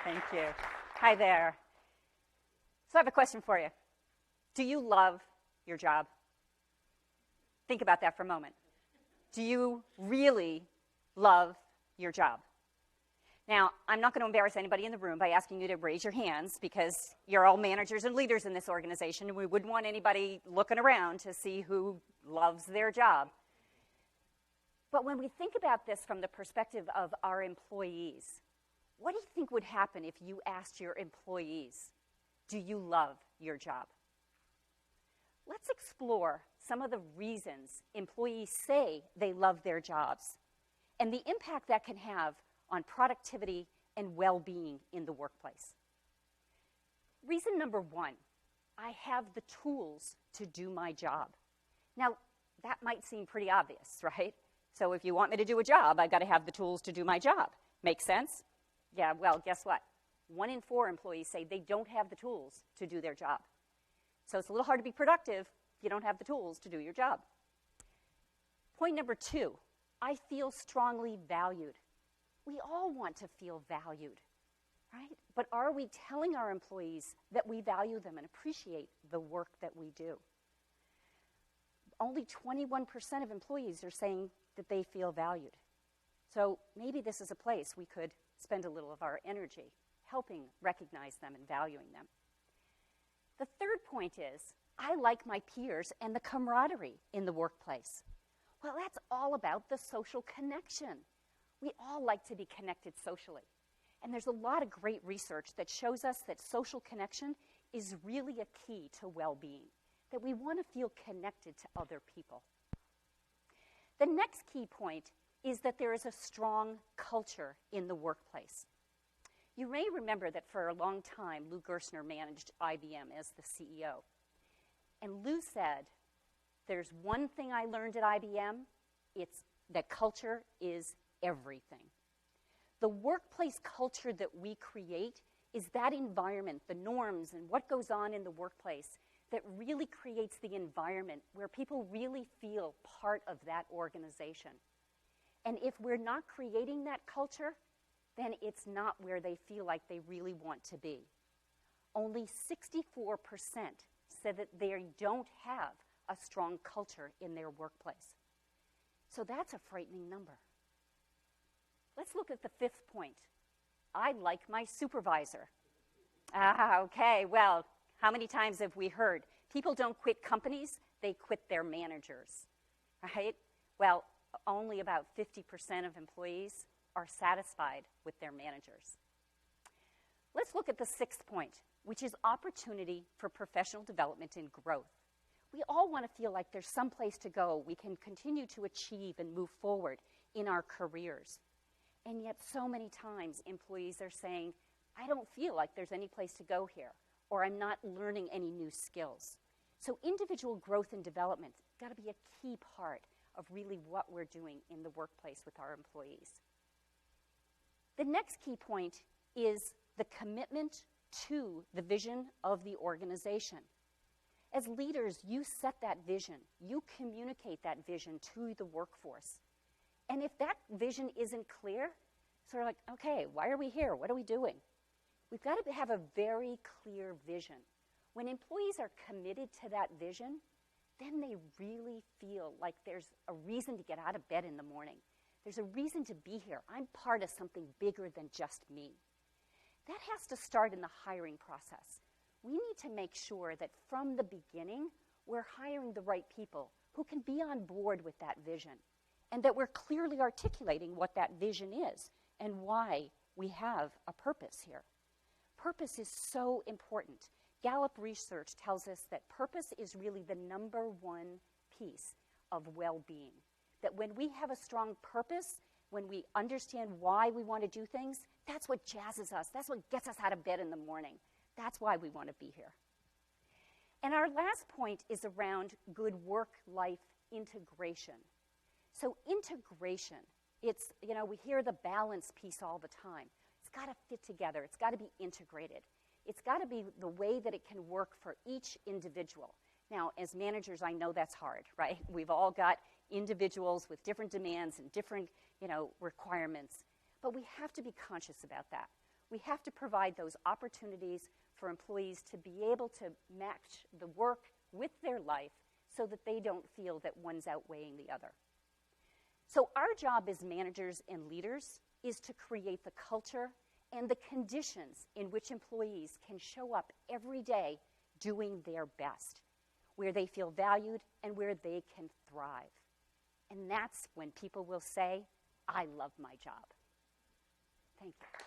Thank you. Hi there. So I have a question for you. Do you love your job? Think about that for a moment. Do you really love your job? Now, I'm not going to embarrass anybody in the room by asking you to raise your hands because you're all managers and leaders in this organization, and we wouldn't want anybody looking around to see who loves their job. But when we think about this from the perspective of our employees, what do you think would happen if you asked your employees, do you love your job? Let's explore some of the reasons employees say they love their jobs and the impact that can have on productivity and well-being in the workplace. Reason number one, I have the tools to do my job. Now, that might seem pretty obvious, right? So if you want me to do a job, I've got to have the tools to do my job. Make sense? Yeah, well, guess what? 1 in 4 employees say they don't have the tools to do their job. So it's a little hard to be productive if you don't have the tools to do your job. Point number 2, I feel strongly valued. We all want to feel valued, right? But are we telling our employees that we value them and appreciate the work that we do? Only 21% of employees are saying that they feel valued. So maybe this is a place we could spend a little of our energy helping recognize them and valuing them. The third point is, I like my peers and the camaraderie in the workplace. Well, that's all about the social connection. We all like to be connected socially. And there's a lot of great research that shows us that social connection is really a key to well-being, that we want to feel connected to other people. The next key point is that there is a strong culture in the workplace. You may remember that for a long time, Lou Gerstner managed IBM as the CEO. And Lou said, there's one thing I learned at IBM, it's that culture is everything. The workplace culture that we create is that environment, the norms and what goes on in the workplace that really creates the environment where people really feel part of that organization. And if we're not creating that culture, then it's not where they feel like they really want to be. Only 64% said that they don't have a strong culture in their workplace. So that's a frightening number. Let's look at the 5th point. I like my supervisor. Okay, well, how many times have we heard, people don't quit companies, they quit their managers, right? Well, only about 50% of employees are satisfied with their managers. Let's look at the 6th point, which is opportunity for professional development and growth. We all want to feel like there's some place to go. We can continue to achieve and move forward in our careers. And yet so many times employees are saying, I don't feel like there's any place to go here, or I'm not learning any new skills. So individual growth and development got to be a key part of really what we're doing in the workplace with our employees. The next key point is the commitment to the vision of the organization. As leaders, you set that vision. You communicate that vision to the workforce. And if that vision isn't clear, sort of like, okay, why are we here? What are we doing? We've got to have a very clear vision. When employees are committed to that vision, then they really feel like there's a reason to get out of bed in the morning. There's a reason to be here. I'm part of something bigger than just me. That has to start in the hiring process. We need to make sure that from the beginning, we're hiring the right people who can be on board with that vision, and that we're clearly articulating what that vision is and why we have a purpose here. Purpose is so important. Gallup research tells us that purpose is really the #1 piece of well-being. That when we have a strong purpose, when we understand why we want to do things, that's what jazzes us. That's what gets us out of bed in the morning. That's why we want to be here. And our last point is around good work-life integration. So integration, it's, we hear the balance piece all the time. It's got to fit together. It's got to be integrated. It's got to be the way that it can work for each individual. Now, as managers, I know that's hard, right? We've all got individuals with different demands and different, requirements. But we have to be conscious about that. We have to provide those opportunities for employees to be able to match the work with their life so that they don't feel that one's outweighing the other. So our job as managers and leaders is to create the culture and the conditions in which employees can show up every day doing their best, where they feel valued and where they can thrive. And that's when people will say, I love my job. Thank you.